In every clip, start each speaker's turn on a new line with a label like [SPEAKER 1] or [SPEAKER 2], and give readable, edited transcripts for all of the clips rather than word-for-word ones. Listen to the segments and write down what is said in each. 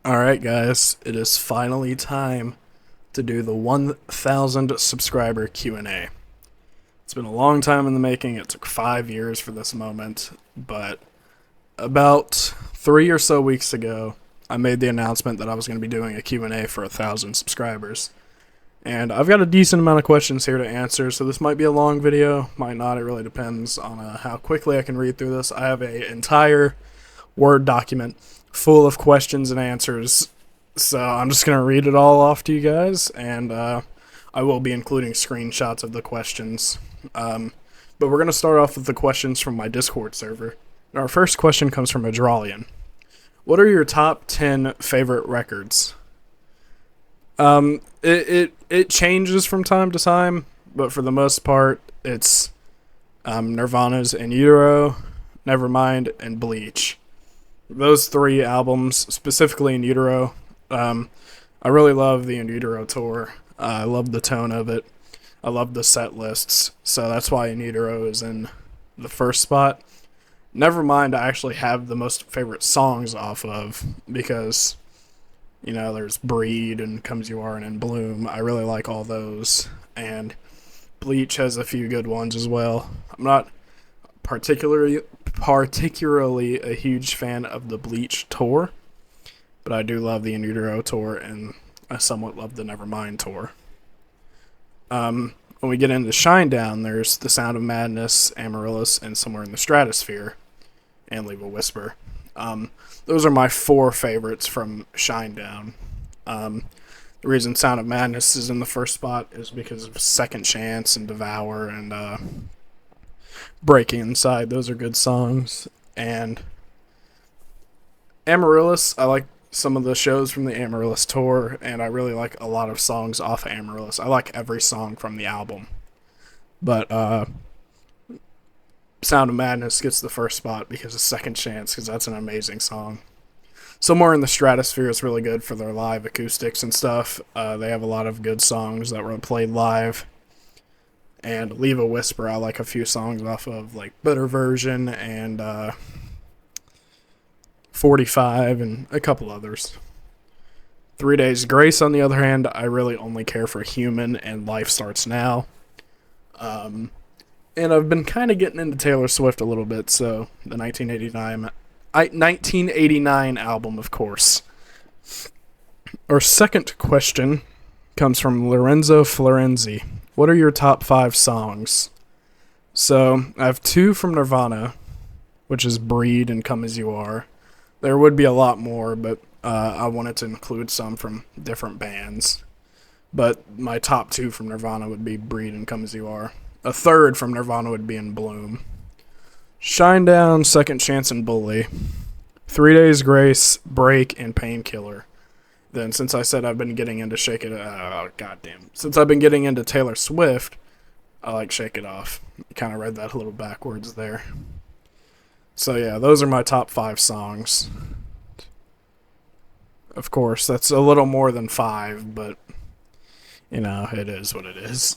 [SPEAKER 1] Alright guys, it is finally time to do the 1,000 subscriber Q&A. It's been a long time in the making, it took 5 years for this moment, but about 3 or so weeks ago, I made the announcement that I was going to be doing a Q&A for 1,000 subscribers. And I've got a decent amount of questions here to answer, so this might be a long video, might not, it really depends on how quickly I can read through this. I have an entire Word document full of questions and answers, so I'm just going to read it all off to you guys, and I will be including screenshots of the questions. But we're going to start off with the questions from my Discord server. And our first question comes from Adralian. What are your top 10 favorite records? It changes from time to time, but for the most part, it's Nirvana's In Utero, Nevermind, and Bleach. Those three albums, specifically In Utero, I really love the In Utero tour. I love the tone of it. I love the set lists, so that's why In Utero is in the first spot. Nevermind, I actually have the most favorite songs off of because, you know, there's Breed and Comes You Are and In Bloom. I really like all those, and Bleach has a few good ones as well. I'm not particularly a huge fan of the Bleach tour, but I do love the In Utero tour, and I somewhat love the Nevermind tour. When we get into Shinedown, there's The Sound of Madness, Amaryllis, and Somewhere in the Stratosphere, and Leave a Whisper. Those are my four favorites from Shinedown. The reason Sound of Madness is in the first spot is because of Second Chance and Devour and Breaking Inside. Those are good songs. And Amaryllis, I like some of the shows from the Amaryllis tour, and I really like a lot of songs off of Amaryllis. I like every song from the album. But Sound of Madness gets the first spot because of Second Chance, because that's an amazing song. Somewhere in the Stratosphere is really good for their live acoustics and stuff. They have a lot of good songs that were played live. And Leave a Whisper, I like a few songs off of, like Better Version and 45 and a couple others. 3 Days Grace, on the other hand, I really only care for Human and Life Starts Now. And I've been kind of getting into Taylor Swift a little bit, so the 1989 album, of course. Our second question comes from Lorenzo Florenzi. What are your top 5 songs? So, I have 2 from Nirvana, which is Breed and Come As You Are. There would be a lot more, but I wanted to include some from different bands. But my top 2 from Nirvana would be Breed and Come As You Are. A third from Nirvana would be In Bloom. Shinedown, Second Chance, and Bully. 3 Days Grace, Break, and Painkiller. Then, since I said I've been getting into Since I've been getting into Taylor Swift, I like Shake It Off. Kind of read that a little backwards there. So yeah, those are my top 5 songs. Of course, that's a little more than 5, but, you know, it is what it is.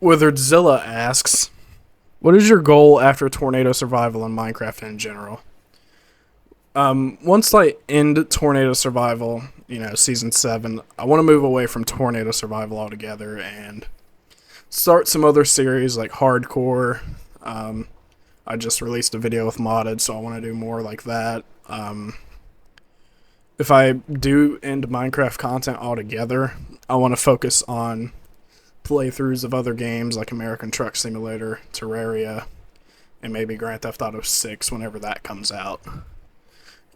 [SPEAKER 1] Wizardzilla asks, what is your goal after Tornado Survival in Minecraft in general? Once I end Tornado Survival, you know, Season 7, I want to move away from Tornado Survival altogether and start some other series like Hardcore. I just released a video with Modded, so I want to do more like that. If I do end Minecraft content altogether, I want to focus on playthroughs of other games like American Truck Simulator, Terraria, and maybe Grand Theft Auto 6 whenever that comes out.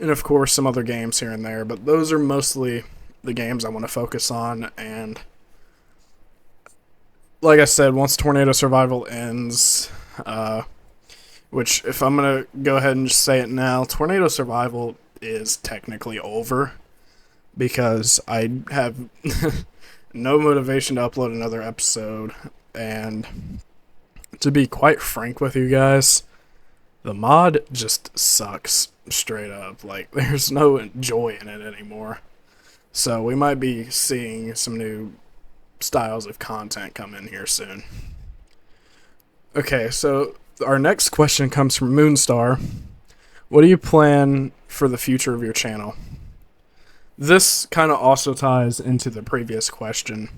[SPEAKER 1] And of course some other games here and there, but those are mostly the games I want to focus on. And like I said, once Tornado Survival ends, which if I'm going to go ahead and just say it now, Tornado Survival is technically over because I have no motivation to upload another episode. And to be quite frank with you guys, the mod just sucks straight up. Like, there's no joy in it anymore. So we might be seeing some new styles of content come in here soon. Okay, so our next question comes from Moonstar. What do you plan for the future of your channel? This kind of also ties into the previous question.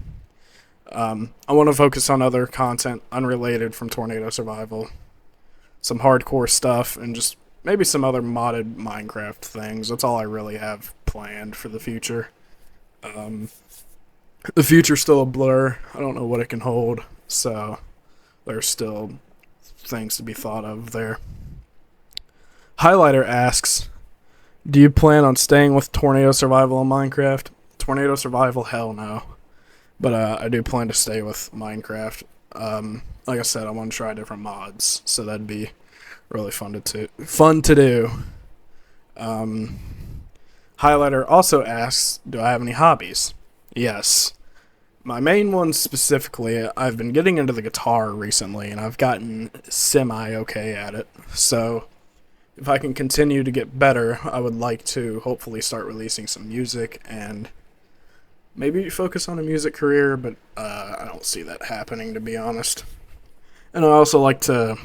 [SPEAKER 1] I want to focus on other content unrelated from Tornado Survival, some hardcore stuff, and just maybe some other modded Minecraft things. That's all I really have planned for the future. The future's still a blur. I don't know what it can hold, so there's still things to be thought of there. Highlighter asks, do you plan on staying with Tornado Survival in Minecraft? Tornado Survival, hell no. But I do plan to stay with Minecraft. Like I said, I want to try different mods, so that'd be really fun to do. Highlighter also asks, do I have any hobbies? Yes. My main one specifically, I've been getting into the guitar recently, and I've gotten semi-okay at it. So, if I can continue to get better, I would like to hopefully start releasing some music and maybe focus on a music career, but I don't see that happening, to be honest. And I also like to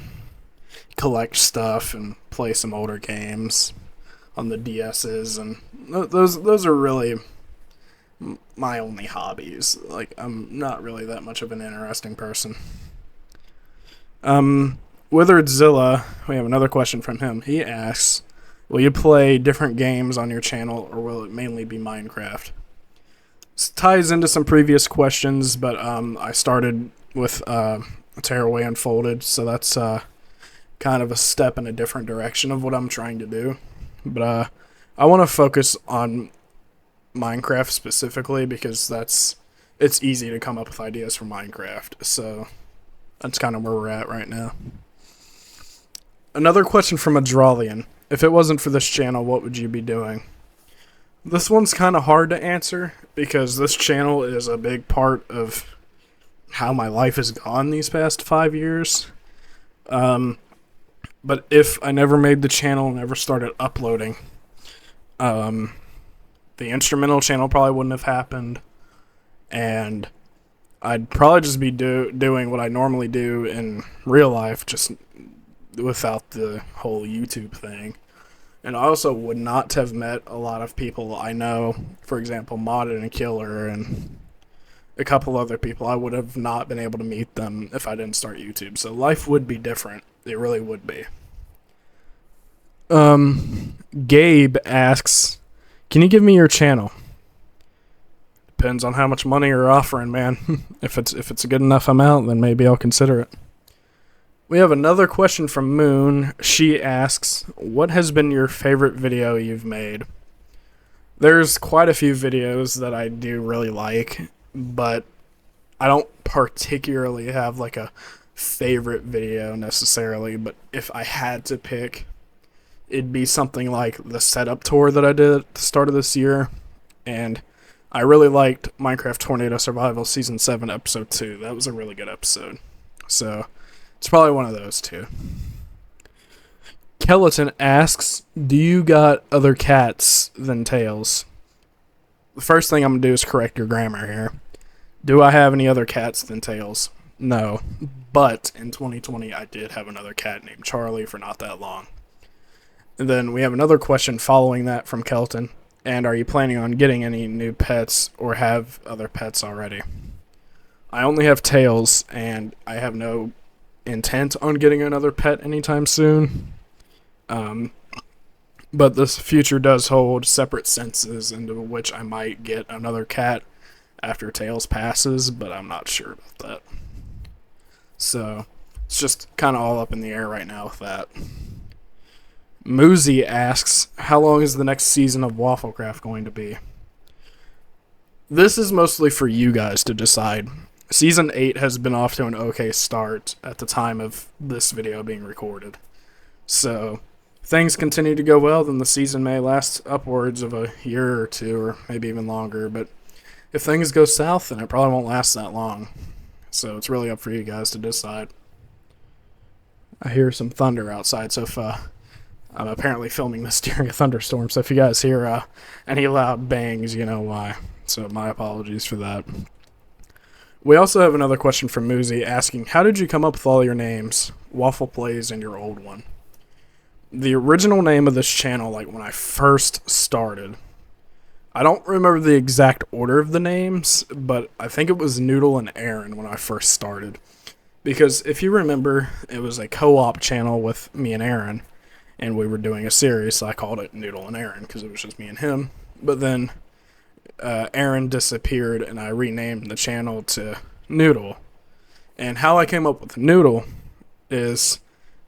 [SPEAKER 1] collect stuff and play some older games on the DS's, and those are really my only hobbies. Like, I'm not really that much of an interesting person. Wizardzilla, we have another question from him. He asks, will you play different games on your channel, or will it mainly be Minecraft? This ties into some previous questions, but I started with Tearaway Unfolded, so that's kind of a step in a different direction of what I'm trying to do. But I want to focus on Minecraft specifically because it's easy to come up with ideas for Minecraft, so that's kind of where we're at right now. Another question from Adralian. If it wasn't for this channel, what would you be doing? This one's kind of hard to answer because this channel is a big part of how my life has gone these past 5 years. But if I never made the channel, never started uploading, the instrumental channel probably wouldn't have happened, and I'd probably just be doing what I normally do in real life, just without the whole YouTube thing. And I also would not have met a lot of people I know, for example, Modded and Killer and a couple other people. I would have not been able to meet them if I didn't start YouTube. So life would be different. It really would be. Gabe asks, can you give me your channel? Depends on how much money you're offering, man. If it's a good enough amount, then maybe I'll consider it. We have another question from Moon. She asks, what has been your favorite video you've made? There's quite a few videos that I do really like, but I don't particularly have like a favorite video necessarily, but if I had to pick, it'd be something like the setup tour that I did at the start of this year, and I really liked Minecraft Tornado Survival Season 7 Episode 2. That was a really good episode. So, it's probably one of those two. Skeleton asks, do you got other cats than Tails? The first thing I'm going to do is correct your grammar here. Do I have any other cats than Tails? No. But in 2020, I did have another cat named Charlie for not that long. And then we have another question following that from Kelton. And are you planning on getting any new pets or have other pets already? I only have Tails, and I have no intent on getting another pet anytime soon. But this future does hold separate senses into which I might get another cat after Tails passes, but I'm not sure about that. So, it's just kind of all up in the air right now with that. Moozy asks, how long is the next season of Wafflecraft going to be? This is mostly for you guys to decide. Season 8 has been off to an okay start at the time of this video being recorded. So, if things continue to go well, then the season may last upwards of a year or two, or maybe even longer. But if things go south, then it probably won't last that long. So, it's really up for you guys to decide. I hear some thunder outside, so if I'm apparently filming this during a thunderstorm, so if you guys hear any loud bangs, you know why. So my apologies for that. We also have another question from Moozy asking, how did you come up with all your names, Waffle Plays and your old one? The original name of this channel, like when I first started, I don't remember the exact order of the names, but I think it was Noodle and Aaron when I first started. Because if you remember, it was a co-op channel with me and Aaron, and we were doing a series, so I called it Noodle and Aaron because it was just me and him. But then Aaron disappeared, and I renamed the channel to Noodle. And how I came up with Noodle is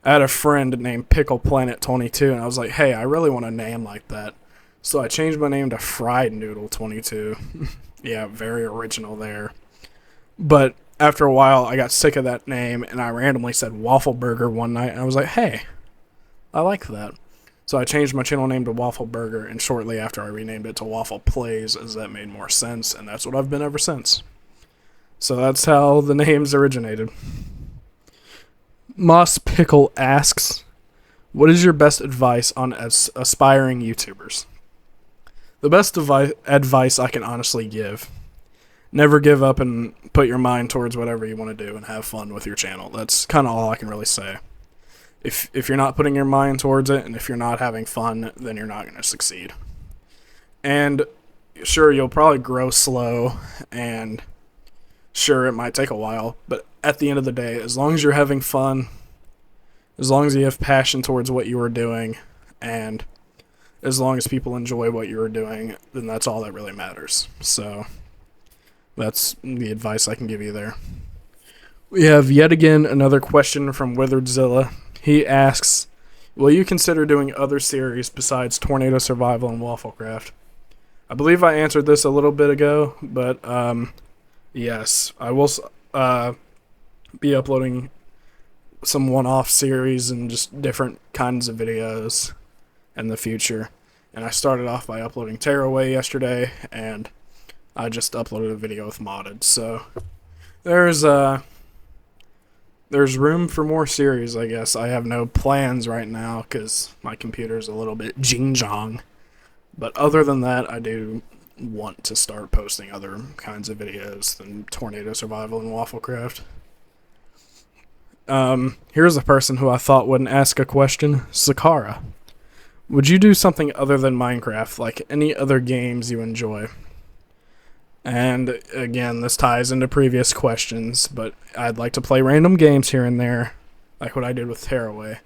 [SPEAKER 1] I had a friend named Pickle Planet 22, and I was like, hey, I really want a name like that. So I changed my name to Fried Noodle 22. Yeah, very original there. But after a while, I got sick of that name, and I randomly said Waffle Burger one night, and I was like, hey, I like that. So I changed my channel name to Waffle Burger, and shortly after I renamed it to Waffle Plays, as that made more sense, and that's what I've been ever since. So that's how the names originated. Moss Pickle asks, what is your best advice on aspiring YouTubers? The best advice I can honestly give: never give up and put your mind towards whatever you want to do and have fun with your channel. That's kind of all I can really say. If you're not putting your mind towards it and if you're not having fun, then you're not going to succeed. And sure, you'll probably grow slow, and sure, it might take a while, but at the end of the day, as long as you're having fun, as long as you have passion towards what you are doing, and as long as people enjoy what you are doing, then that's all that really matters. So that's the advice I can give you there. We have yet again another question from Wizardzilla. He asks, will you consider doing other series besides Tornado Survival and Wafflecraft? I believe I answered this a little bit ago, but yes, I will be uploading some one-off series and just different kinds of videos in the future. And I started off by uploading Tearaway yesterday, and I just uploaded a video with modded. So there's room for more series, I guess. I have no plans right now because my computer's a little bit jing-jong. But other than that, I do want to start posting other kinds of videos than Tornado Survival and Wafflecraft. Here's a person who I thought wouldn't ask a question. Sakara. Would you do something other than Minecraft, like any other games you enjoy? And again, this ties into previous questions, but I'd like to play random games here and there, like what I did with Tearaway.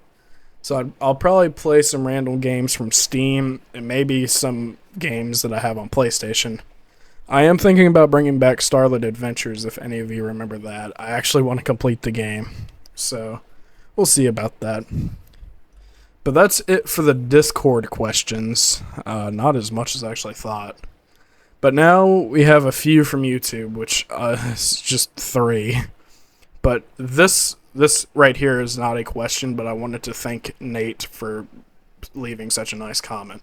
[SPEAKER 1] So I'll probably play some random games from Steam, and maybe some games that I have on PlayStation. I am thinking about bringing back Starlit Adventures, if any of you remember that. I actually want to complete the game, so we'll see about that. But that's it for the Discord questions. Not as much as I actually thought. But now we have a few from YouTube, which is just 3. But this right here is not a question, but I wanted to thank Nate for leaving such a nice comment.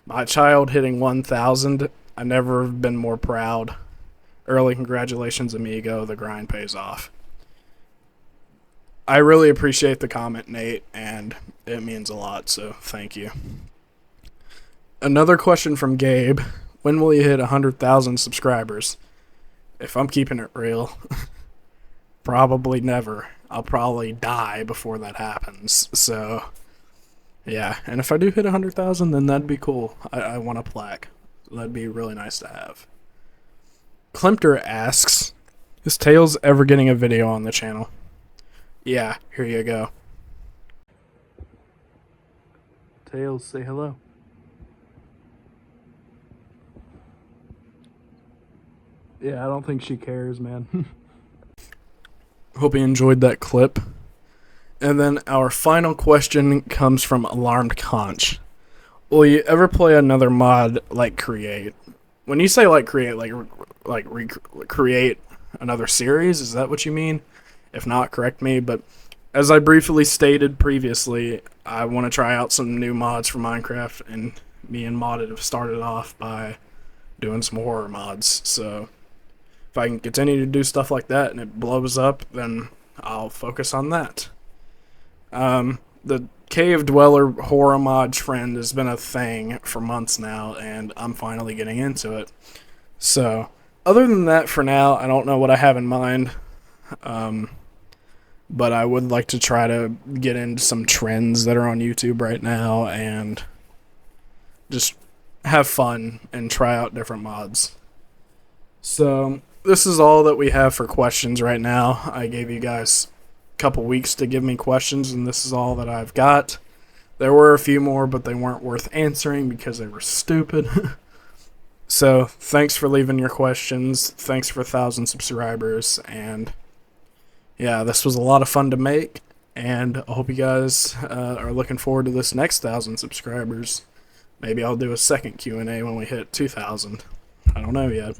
[SPEAKER 1] My child hitting 1,000. I've never been more proud. Early congratulations, amigo. The grind pays off. I really appreciate the comment, Nate, and it means a lot, so thank you. Another question from Gabe. When will you hit 100,000 subscribers? If I'm keeping it real, probably never. I'll probably die before that happens, so yeah. And if I do hit 100,000, then that'd be cool. I want a plaque. That'd be really nice to have. Klimpter asks, is Tails ever getting a video on the channel? Yeah, here you go. Tails, say hello. Yeah, I don't think she cares, man. Hope you enjoyed that clip. And then our final question comes from Alarmed Conch. Will you ever play another mod like Create? When you say like Create, like create another series, is that what you mean? If not, correct me, but as I briefly stated previously, I want to try out some new mods for Minecraft, and me and Modded have started off by doing some horror mods, so if I can continue to do stuff like that and it blows up, then I'll focus on that. The Cave Dweller horror mod trend has been a thing for months now, and I'm finally getting into it. So, other than that, for now, I don't know what I have in mind. But I would like to try to get into some trends that are on YouTube right now and just have fun and try out different mods. So this is all that we have for questions right now. I gave you guys a couple weeks to give me questions, and this is all that I've got. There were a few more, but they weren't worth answering because they were stupid. So thanks for leaving your questions. Thanks for 1,000 subscribers, and yeah, this was a lot of fun to make, and I hope you guys are looking forward to this next 1,000 subscribers. Maybe I'll do a second Q&A when we hit 2,000. I don't know yet.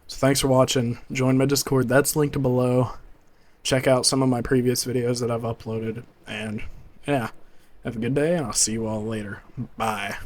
[SPEAKER 1] So thanks for watching. Join my Discord. That's linked below. Check out some of my previous videos that I've uploaded. And yeah, have a good day, and I'll see you all later. Bye.